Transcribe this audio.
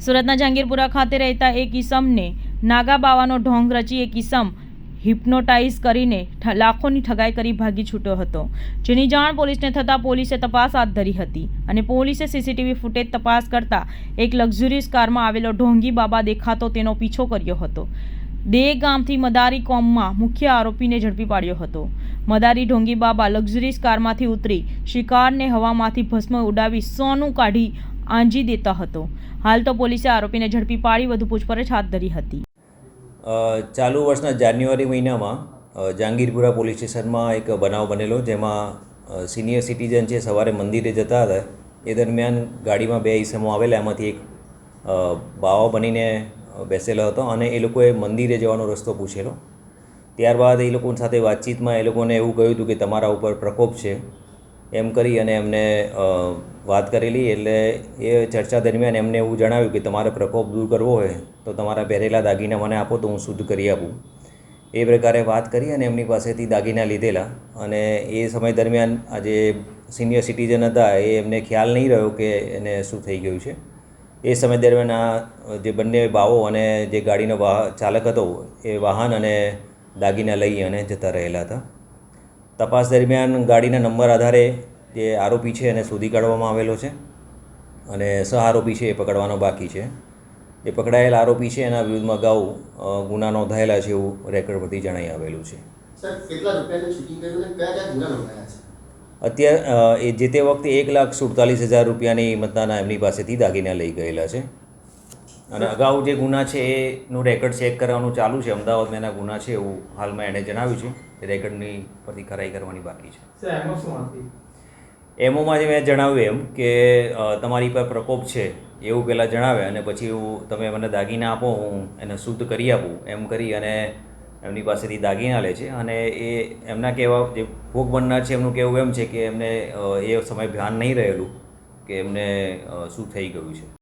સુરતના જહાંગીરપુરા ખાતે રહેતા એક ઈસમને નાગા બાવાનો ઢોંગ રચી એક ઈસમ હિપ્નોટાઇઝ કરીને લાખોની ઠગાઈ કરી ભાગી છૂટ્યો હતો, જેની જાણ પોલીસને થતાં પોલીસે તપાસ હાથ ધરી હતી અને પોલીસે સીસીટીવી ફૂટેજ તપાસ કરતા એક લક્ઝુરિયસ કારમાં આવેલો ઢોંગી બાબા દેખાતો તેનો પીછો કર્યો હતો. દે ગામથી મદારી કોમમાં મુખ્ય આરોપીને ઝડપી પાડ્યો હતો. મદારી ઢોંગી બાબા લક્ઝુરિયસ કારમાંથી ઉતરી શિકારને હવામાંથી ભસ્મ ઉડાવી સોનું કાઢી આંજી દેતા હતો. હાલ તો પોલીસે આરોપીને ઝડપી પાડી વધુ પૂછપરછ હાથ ધરી હતી. ચાલુ વર્ષના જાન્યુઆરી મહિનામાં જહાંગીરપુરા પોલીસ સ્ટેશનમાં એક બનાવ બનેલો, જેમાં સિનિયર સિટીઝન છે સવારે મંદિરે જતા હતા. એ દરમિયાન ગાડીમાં બે ઈસમો આવેલા, એમાંથી એક બાવા બનીને બેસેલો હતો અને એ લોકોએ મંદિરે જવાનો રસ્તો પૂછેલો. ત્યારબાદ એ લોકો સાથે વાતચીતમાં એ લોકોને એવું કહ્યું હતું કે તમારા ઉપર પ્રકોપ છે એમ કરી અને એમને વાત કરેલી. એટલે એ ચર્ચા દરમિયાન એમને એવું જણાવ્યું કે તમારે પ્રકોપ દૂર કરવો હોય તો તમારા પહેરેલા દાગીના મને આપો તો હું શુદ્ધ કરી આપું. એ પ્રકારે વાત કરી અને એમની પાસેથી દાગીના લીધેલા. અને એ સમય દરમિયાન આ જે સિનિયર સિટીઝન હતા એ એમને ખ્યાલ નહીં રહ્યો કે એને શું થઈ ગયું છે. એ સમય દરમિયાન આ જે બંને બાવો અને જે ગાડીનો ચાલક હતો એ વાહન અને દાગીના લઈ અને જતા રહેલા હતા. તપાસ દરમિયાન ગાડીના નંબર આધારે જે આરોપી છે એને શોધી કાઢવામાં આવેલો છે અને સહ આરોપી છે એ પકડવાનો બાકી છે. એ પકડાયેલ આરોપી છે એના વિરુદ્ધમાં અગાઉ ગુના નોંધાયેલા છે એવું રેકોર્ડ પરથી જણાઈ આવેલું છે. અત્યારે એ જે તે વખતે 1,47,000 રૂપિયાની કિંમતના એમની પાસેથી દાગીના લઈ ગયેલા છે. અને અગાઉ જે ગુના છે એનું રેકોર્ડ ચેક કરવાનું ચાલુ છે. અમદાવાદમાં એના ગુના છે એવું હાલમાં એણે જણાવ્યું છે. એ રેકોર્ડની પરથી ખરાઈ કરવાની બાકી છે. એમોમાં જે મેં જણાવ્યું એમ કે તમારી પર પ્રકોપ છે એવું પહેલાં જણાવે અને પછી તમે મને દાગીના આપો, હું એને શુદ્ધ કરી આપું એમ કરી અને એમની પાસેથી દાગીના લે છે. અને એ એમના કહેવા જે ભોગ બનનાર છે એમનું કહેવું એમ છે કે એમને એ સમય ધ્યાન નહીં રહેલું કે એમને શું થઈ ગયું છે.